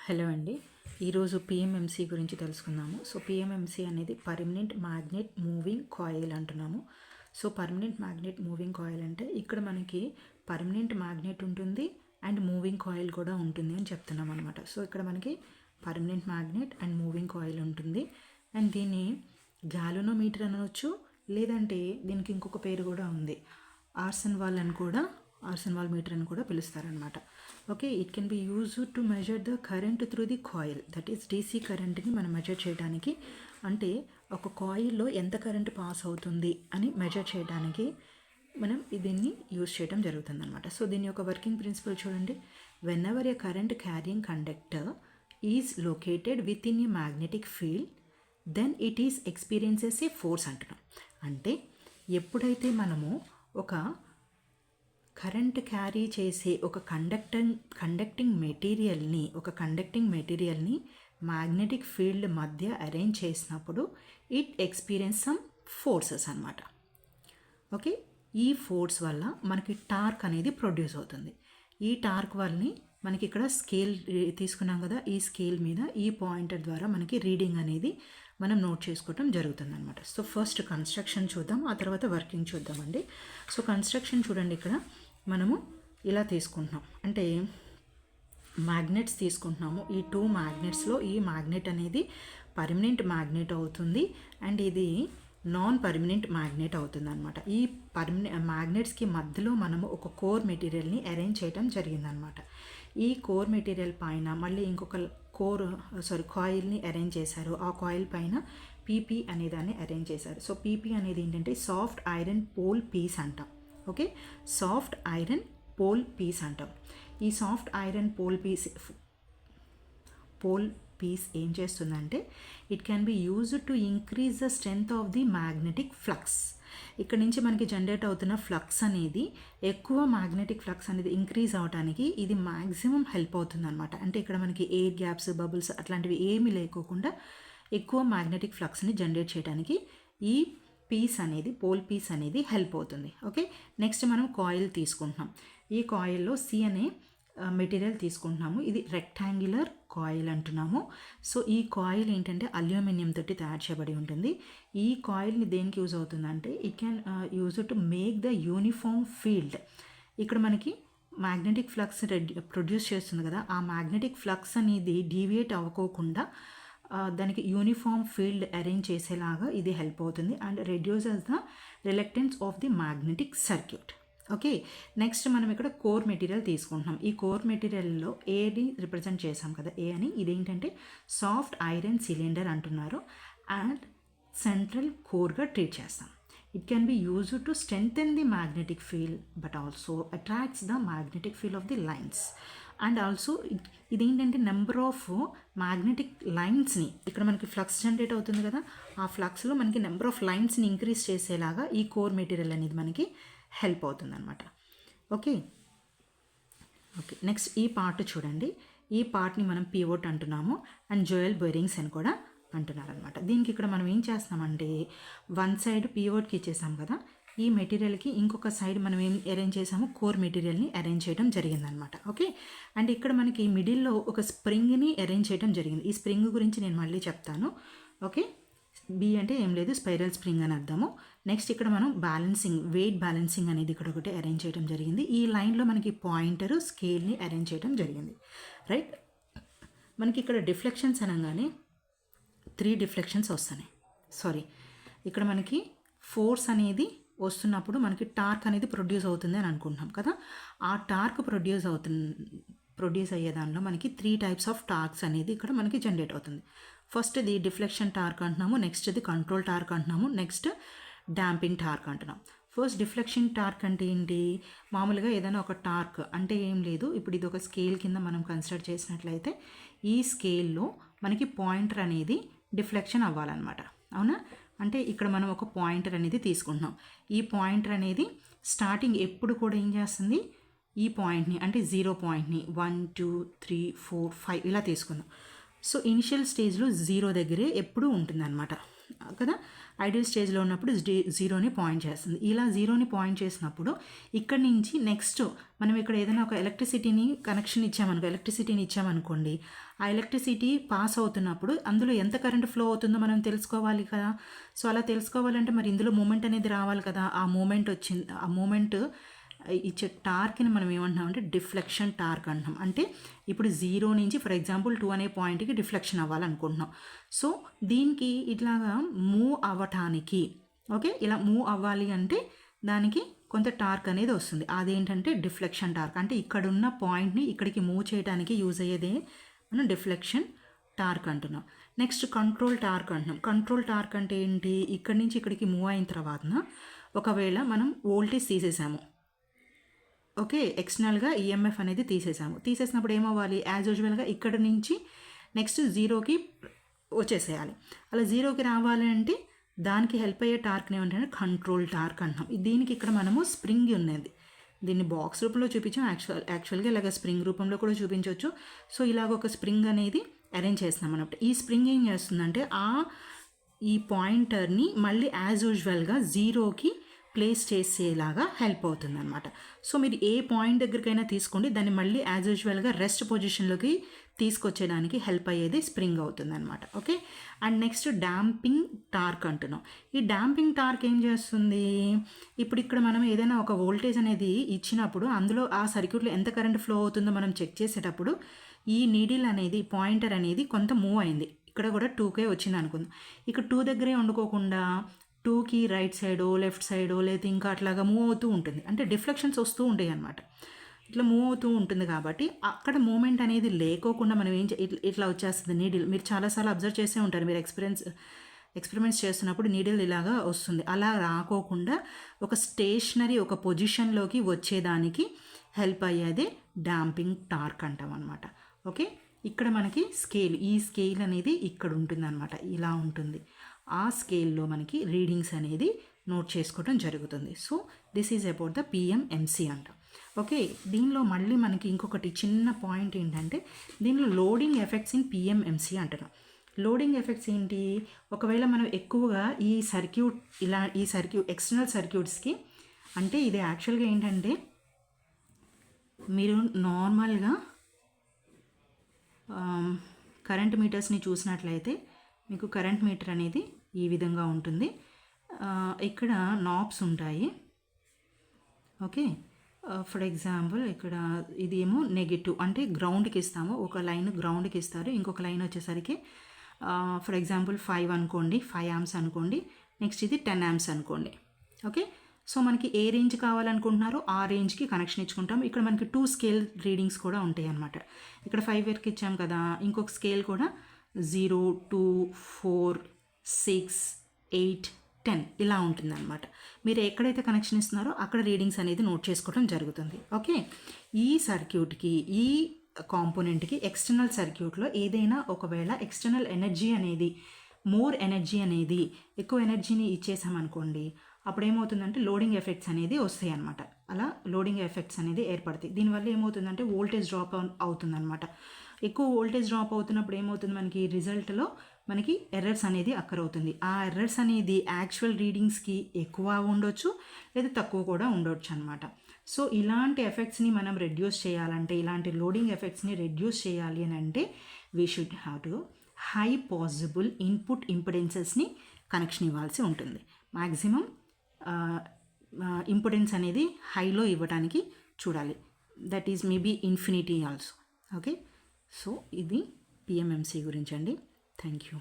Hello అండి. ఈరోజు PMMC గురించి తెలుసుకుందాము. సో పిఎంఎంసి అనేది పర్మనెంట్ మ్యాగ్నెట్ మూవింగ్ కాయిల్ అంటున్నాము. So permanent magnet moving coil అంటే ఇక్కడ మనకి పర్మనెంట్ మ్యాగ్నెట్ ఉంటుంది అండ్ మూవింగ్ కాయిల్ కూడా ఉంటుంది అని చెప్తున్నాం అనమాట. సో ఇక్కడ మనకి permanent magnet and moving coil ఉంటుంది అండ్ దీన్ని గ్యాలోనోమీటర్ అనవచ్చు, లేదంటే దీనికి ఇంకొక పేరు కూడా ఉంది, ఆర్సన్ వాల్ మీటర్ అని కూడా పిలుస్తారనమాట. Okay, it can be used to measure the current through the coil, that is DC కరెంట్ని మనం మెజర్ చేయడానికి, అంటే ఒక కాయిల్లో ఎంత కరెంట్ పాస్ అవుతుంది అని మెజర్ చేయడానికి మనం దీన్ని యూజ్ చేయడం జరుగుతుంది అనమాట. సో దీని యొక్క వర్కింగ్ ప్రిన్సిపల్ చూడండి. Whenever a current carrying conductor is located within a magnetic field then it is experiences a force అంటున్నాం. అంటే ఎప్పుడైతే మనము ఒక కరెంట్ క్యారీ చేసే ఒక కండక్టింగ్ మెటీరియల్ని మ్యాగ్నెటిక్ ఫీల్డ్ మధ్య అరేంజ్ చేసినప్పుడు ఇట్ ఎక్స్పీరియన్స్ సమ్ ఫోర్సెస్ అనమాట. ఓకే, ఈ ఫోర్స్ వల్ల మనకి టార్క్ అనేది ప్రొడ్యూస్ అవుతుంది. ఈ టార్క్ వల్లని మనకి ఇక్కడ స్కేల్ తీసుకున్నాం కదా, ఈ స్కేల్ మీద ఈ పాయింటర్ ద్వారా మనకి రీడింగ్ అనేది మనం నోట్ చేసుకోవటం జరుగుతుంది అనమాట. సో ఫస్ట్ కన్స్ట్రక్షన్ చూద్దాం, ఆ తర్వాత వర్కింగ్ చూద్దామండి. సో కన్స్ట్రక్షన్ చూడండి, ఇక్కడ మనము ఇలా తీసుకుంటున్నాం, అంటే మ్యాగ్నెట్స్ తీసుకుంటున్నాము. ఈ 2 మ్యాగ్నెట్స్లో ఈ మ్యాగ్నెట్ అనేది పర్మనెంట్ మ్యాగ్నెట్ అవుతుంది అండ్ ఇది నాన్ పర్మనెంట్ మ్యాగ్నెట్ అవుతుంది అనమాట. ఈ మ్యాగ్నెట్స్కి మధ్యలో మనము ఒక కోర్ మెటీరియల్ని అరేంజ్ చేయడం జరిగిందనమాట. ఈ కోర్ మెటీరియల్ పైన మళ్ళీ ఇంకొక కాయిల్ని అరేంజ్ చేశారు. ఆ కాయిల్ పైన పీపీ అనే దాన్ని అరేంజ్ చేశారు. సో పీపీ అనేది ఏంటంటే సాఫ్ట్ ఐరన్ పోల్ పీస్ అంటాం. Okay, soft iron pole piece అంటాం. ఈ సాఫ్ట్ ఐరన్ పోల్ పీస్ ఏం చేస్తుందంటే it can be used to increase the strength of the magnetic flux. ఇక్కడ నుంచి మనకి జనరేట్ అవుతున్న ఫ్లక్స్ అనేది ఎక్కువ మ్యాగ్నెటిక్ ఫ్లక్స్ అనేది ఇంక్రీజ్ అవడానికి ఇది మ్యాక్సిమం హెల్ప్ అవుతుంది అనమాట. అంటే ఇక్కడ మనకి ఎయిర్ గ్యాప్స్, బబుల్స్ అట్లాంటివి ఏమీ లేకోకుండా ఎక్కువ మ్యాగ్నెటిక్ ఫ్లక్స్ని జనరేట్ చేయడానికి ఈ పోల్ పీస్ అనేది హెల్ప్ అవుతుంది. ఓకే, నెక్స్ట్ మనం కాయిల్ తీసుకుంటున్నాం. ఈ కాయిల్లో సి అనే మెటీరియల్ తీసుకుంటున్నాము. ఇది రెక్టాంగులర్ కాయిల్ అంటున్నాము. సో ఈ కాయిల్ ఏంటంటే అల్యూమినియం తోటి తయారు చేయబడి ఉంటుంది. ఈ కాయిల్ని దేనికి యూజ్ అవుతుందంటే it can use to make the uniform field. ఇక్కడ మనకి మ్యాగ్నెటిక్ ఫ్లక్స్ ప్రొడ్యూస్ చేస్తుంది కదా, ఆ మ్యాగ్నెటిక్ ఫ్లక్స్ అనేది డీవియేట్ అవ్వకోకుండా దానికి యూనిఫామ్ ఫీల్డ్ అరేంజ్ చేసేలాగా ఇది హెల్ప్ అవుతుంది and reduces the reluctance of the magnetic circuit. Okay, next మనం ఇక్కడ కోర్ మెటీరియల్ తీసుకుంటున్నాం. ఈ కోర్ మెటీరియల్లో ఏని రిప్రజెంట్ చేసాం కదా, ఏ అని, ఇదేంటంటే సాఫ్ట్ ఐరన్ సిలిండర్ అంటున్నారు అండ్ సెంట్రల్ కోర్గా ట్రీట్ చేస్తాం. It can be used to strengthen the magnetic field but also attracts the magnetic field of the lines and also ఇదేంటంటే నెంబర్ ఆఫ్ మ్యాగ్నెటిక్ లైన్స్ని, ఇక్కడ మనకి ఫ్లక్స్ జనరేట్ అవుతుంది కదా, ఆ ఫ్లక్స్లో మనకి number of లైన్స్ని increase చేసేలాగా ఈ కోర్ మెటీరియల్ అనేది మనకి హెల్ప్ అవుతుంది అనమాట. ఓకే, నెక్స్ట్ ఈ పార్ట్ చూడండి. ఈ పార్ట్ని మనం పివోట్ అంటున్నాము అండ్ జోయల్ బేరింగ్స్ అని కూడా అంటున్నారనమాట. దీనికి ఇక్కడ మనం ఏం చేస్తున్నామంటే వన్ సైడ్ పివోట్కి ఇచ్చేసాం కదా, ఈ మెటీరియల్కి ఇంకొక సైడ్ మనం ఏం అరేంజ్ చేసాము, కోర్ మెటీరియల్ని అరేంజ్ చేయడం జరిగిందనమాట. ఓకే, అండ్ ఇక్కడ మనకి మిడిల్లో ఒక స్ప్రింగ్ని అరేంజ్ చేయడం జరిగింది. ఈ స్ప్రింగ్ గురించి నేను మళ్ళీ చెప్తాను. ఓకే, బి అంటే ఏం లేదు, స్పైరల్ స్ప్రింగ్ అని అర్థము. నెక్స్ట్ ఇక్కడ మనం వెయిట్ బ్యాలెన్సింగ్ అనేది ఇక్కడ ఒకటి అరేంజ్ చేయడం జరిగింది. ఈ లైన్లో మనకి పాయింటర్, స్కేల్ని అరేంజ్ చేయడం జరిగింది. రైట్, మనకి ఇక్కడ డిఫ్లెక్షన్స్ అనగానే 3 డిఫ్లెక్షన్స్ వస్తున్నాయి. ఇక్కడ మనకి ఫోర్స్ అనేది వస్తున్నప్పుడు మనకి టార్క్ అనేది ప్రొడ్యూస్ అవుతుంది అని అనుకుంటున్నాం కదా. ఆ టార్క్ ప్రొడ్యూస్ అయ్యే దానిలో మనకి 3 టైప్స్ ఆఫ్ టార్క్స్ అనేది ఇక్కడ మనకి జనరేట్ అవుతుంది. ఫస్ట్ ది డిఫ్లెక్షన్ టార్క్ అంటున్నాము, నెక్స్ట్ ఇది కంట్రోల్ టార్క్ అంటున్నాము, నెక్స్ట్ డాంపింగ్ టార్క్ అంటున్నాం. ఫస్ట్ డిఫ్లెక్షన్ టార్క్ అంటే ఏంటి, మామూలుగా ఏదైనా ఒక టార్క్ అంటే ఏం లేదు, ఇప్పుడు ఇది ఒక స్కేల్ కింద మనం కన్సిడర్ చేసినట్లయితే ఈ స్కేల్లో మనకి పాయింటర్ అనేది డిఫ్లెక్షన్ అవ్వాలన్నమాట. అవునా, అంటే ఇక్కడ మనం ఒక పాయింటర్ అనేది తీసుకుంటున్నాం. ఈ పాయింటర్ అనేది స్టార్టింగ్ ఎప్పుడు కూడా ఏం చేస్తుంది, ఈ పాయింట్ని అంటే 0 పాయింట్ని 1 2 3 4 5 ఇలా తీసుకుందాం. సో ఇనిషియల్ స్టేజ్లో 0 దగ్గరే ఎప్పుడూ ఉంటుందన్నమాట. కదా. ఐడియల్ స్టేజ్లో ఉన్నప్పుడు జీరోని పాయింట్ చేస్తుంది. ఇలా జీరోని పాయింట్ చేసినప్పుడు ఇక్కడ నుంచి నెక్స్ట్ మనం ఇక్కడ ఏదైనా ఒక ఎలక్ట్రిసిటీని ఇచ్చామనుకోండి, ఆ ఎలక్ట్రిసిటీ పాస్ అవుతున్నప్పుడు అందులో ఎంత కరెంట్ ఫ్లో అవుతుందో మనం తెలుసుకోవాలి కదా. సో అలా తెలుసుకోవాలంటే మరి ఇందులో మూమెంట్ అనేది రావాలి కదా. ఆ మూమెంట్ ఇచ్చే టార్క్ని మనం ఏమంటున్నామంటే డిఫ్లెక్షన్ టార్క్ అంటున్నాం. అంటే ఇప్పుడు 0 నుంచి ఫర్ ఎగ్జాంపుల్ 2 అనే పాయింట్కి డిఫ్లెక్షన్ అవ్వాలనుకుంటున్నాం. సో దీనికి ఇట్లాగా మూవ్ అవ్వటానికి, ఓకే, ఇలా మూవ్ అవ్వాలి అంటే దానికి కొంత టార్క్ అనేది వస్తుంది. అదేంటంటే డిఫ్లెక్షన్ టార్క్. అంటే ఇక్కడున్న పాయింట్ని ఇక్కడికి మూవ్ చేయడానికి యూజ్ అయ్యేదే మనం డిఫ్లెక్షన్ టార్క్ అంటున్నాం. నెక్స్ట్ కంట్రోల్ టార్క్ అంటున్నాం. కంట్రోల్ టార్క్ అంటే ఏంటి, ఇక్కడి నుంచి ఇక్కడికి మూవ్ అయిన తర్వాత ఒకవేళ మనం వోల్టేజ్ తీసేసాము, ఓకే, ఎక్స్టర్నల్గా ఈఎంఎఫ్ అనేది తీసేసినప్పుడు ఏమవ్వాలి, యాజ్ యూజువల్గా ఇక్కడ నుంచి నెక్స్ట్ 0కి వచ్చేసేయాలి. అలా 0కి రావాలి అంటే దానికి హెల్ప్ అయ్యే టార్క్ని ఏమంటే కంట్రోల్ టార్క్ అంటున్నాం. దీనికి ఇక్కడ మనము స్ప్రింగ్ ఉన్నది, దీన్ని బాక్స్ రూపంలో చూపించాం, యాక్చువల్గా ఇలాగ స్ప్రింగ్ రూపంలో కూడా చూపించవచ్చు. సో ఇలాగ ఒక స్ప్రింగ్ అనేది అరేంజ్ చేస్తున్నాం అన్నమాట. ఈ స్ప్రింగ్ ఏం చేస్తుందంటే ఈ పాయింటర్ని మళ్ళీ యాజ్ యూజువల్గా 0కి ప్లేస్ చేసేలాగా హెల్ప్ అవుతుంది అనమాట. సో మీరు ఏ పాయింట్ దగ్గరికైనా తీసుకోండి, దాన్ని మళ్ళీ యాజ్ యూజువల్గా రెస్ట్ పొజిషన్లోకి తీసుకొచ్చేదానికి హెల్ప్ అయ్యేది స్ప్రింగ్ అవుతుంది అనమాట. Okay. And next damping torque అంటున్నాం. ఈ డాంపింగ్ టార్క్ ఏం చేస్తుంది, ఇప్పుడు ఇక్కడ మనం ఏదైనా ఒక వోల్టేజ్ అనేది ఇచ్చినప్పుడు అందులో ఆ సర్క్యూట్లో ఎంత కరెంట్ ఫ్లో అవుతుందో మనం చెక్ చేసేటప్పుడు ఈ నీడిల్ అనేది పాయింటర్ అనేది కొంత మూవ్ అయింది. ఇక్కడ కూడా 2K వచ్చింది అనుకుందాం. ఇక్కడ 2 దగ్గరే వండుకోకుండా 2కి రైట్ సైడో లెఫ్ట్ సైడో లేదా ఇంకా అట్లాగా మూవ్ అవుతూ ఉంటుంది. అంటే డిఫ్లెక్షన్స్ వస్తూ ఉంటాయి అన్నమాట. ఇట్లా మూవ్ అవుతూ ఉంటుంది కాబట్టి అక్కడ మూమెంట్ అనేది లేకోకుండా మనం ఇట్లా వచ్చేస్తుంది నీడిల్. మీరు చాలాసార్లు అబ్జర్వ్ చేసే ఉంటారు, మీరు ఎక్స్పెరిమెంట్స్ చేస్తున్నప్పుడు నీడిల్ ఇలాగా వస్తుంది. అలా రాకోకుండా ఒక స్టేషనరీ ఒక పొజిషన్లోకి వచ్చేదానికి హెల్ప్ అయ్యేదే డాంపింగ్ టార్క్ అంటాం అనమాట. ఓకే. ఇక్కడ మనకి ఈ స్కేల్ అనేది ఇక్కడ ఉంటుందన్నమాట, ఇలా ఉంటుంది. ఆ స్కేల్లో మనకి రీడింగ్స్ అనేది నోట్ చేసుకోవడం జరుగుతుంది. So this is about the PMMC అంట. ఓకే. దీనిలో మళ్ళీ మనకి ఇంకొకటి చిన్న పాయింట్ ఏంటంటే దీనిలో లోడింగ్ ఎఫెక్ట్స్ ఇన్ పిఎంఎంసి అంటున్నాం. లోడింగ్ ఎఫెక్ట్స్ ఏంటి, ఒకవేళ మనం ఎక్కువగా ఈ ఎక్స్టర్నల్ సర్క్యూట్స్కి, అంటే ఇది యాక్చువల్గా ఏంటంటే మీరు నార్మల్గా కరెంట్ మీటర్స్ని చూసినట్లయితే మీకు కరెంట్ మీటర్ అనేది ఈ విధంగా ఉంటుంది. ఇక్కడ నాబ్స్ ఉంటాయి. ఓకే. ఫర్ ఎగ్జాంపుల్ ఇక్కడ ఇది ఏమో నెగిటివ్, అంటే గ్రౌండ్కి ఇస్తాము, ఒక లైన్ గ్రౌండ్కి ఇస్తారు, ఇంకొక లైన్ వచ్చేసరికి ఫర్ ఎగ్జాంపుల్ 5 అనుకోండి, 5 amps అనుకోండి, నెక్స్ట్ ఇది 10 amps అనుకోండి. ఓకే. సో మనకి ఏ రేంజ్ కావాలనుకుంటున్నారో ఆ రేంజ్కి కనెక్షన్ ఇచ్చుకుంటాం. ఇక్కడ మనకి 2 స్కేల్ రీడింగ్స్ కూడా ఉంటాయి అన్నమాట. ఇక్కడ 5 వరకు ఇచ్చాం కదా, ఇంకొక స్కేల్ కూడా 0, 2, 4, 6, 8, 10 ఇలా ఉంటుందన్నమాట. మీరు ఎక్కడైతే కనెక్షన్ ఇస్తున్నారో అక్కడ రీడింగ్స్ అనేది నోట్ చేసుకోవడం జరుగుతుంది. ఓకే. ఈ సర్క్యూట్కి, ఈ కాంపోనెంట్కి ఎక్స్టర్నల్ సర్క్యూట్లో ఏదైనా ఒకవేళ ఎక్స్టర్నల్ ఎనర్జీ అనేది, మోర్ ఎనర్జీ అనేది, ఎక్కువ ఎనర్జీని ఇచ్చేసామనుకోండి, అప్పుడు ఏమవుతుందంటే లోడింగ్ ఎఫెక్ట్స్ అనేది వస్తాయి అన్నమాట. అలా లోడింగ్ ఎఫెక్ట్స్ అనేది ఏర్పడతాయి. దీనివల్ల ఏమవుతుందంటే వోల్టేజ్ డ్రాప్ అవుతుందన్నమాట. ఎక్కువ వోల్టేజ్ డ్రాప్ అవుతున్నప్పుడు ఏమవుతుంది, మనకి రిజల్ట్లో మనకి ఎర్రర్స్ అనేది అక్కర్ అవుతుంది. ఆ ఎర్రర్స్ అనేది యాక్చువల్ రీడింగ్స్కి ఎక్కువ ఉండొచ్చు లేదా తక్కువ కూడా ఉండొచ్చు అనమాట. సో ఇలాంటి ఎఫెక్ట్స్ని మనం రెడ్యూస్ చేయాలంటే, ఇలాంటి లోడింగ్ ఎఫెక్ట్స్ని రెడ్యూస్ చేయాలి అని అంటే we should have to high possible input ఇంపిడెన్సెస్ని కనెక్షన్ ఇవ్వాల్సి ఉంటుంది. మ్యాక్సిమం ఇంపిడెన్స్ అనేది హైలో ఇవ్వడానికి చూడాలి. That is maybe infinity also. Okay. So ఇది పిఎంఎంసి గురించి అండి. Thank you.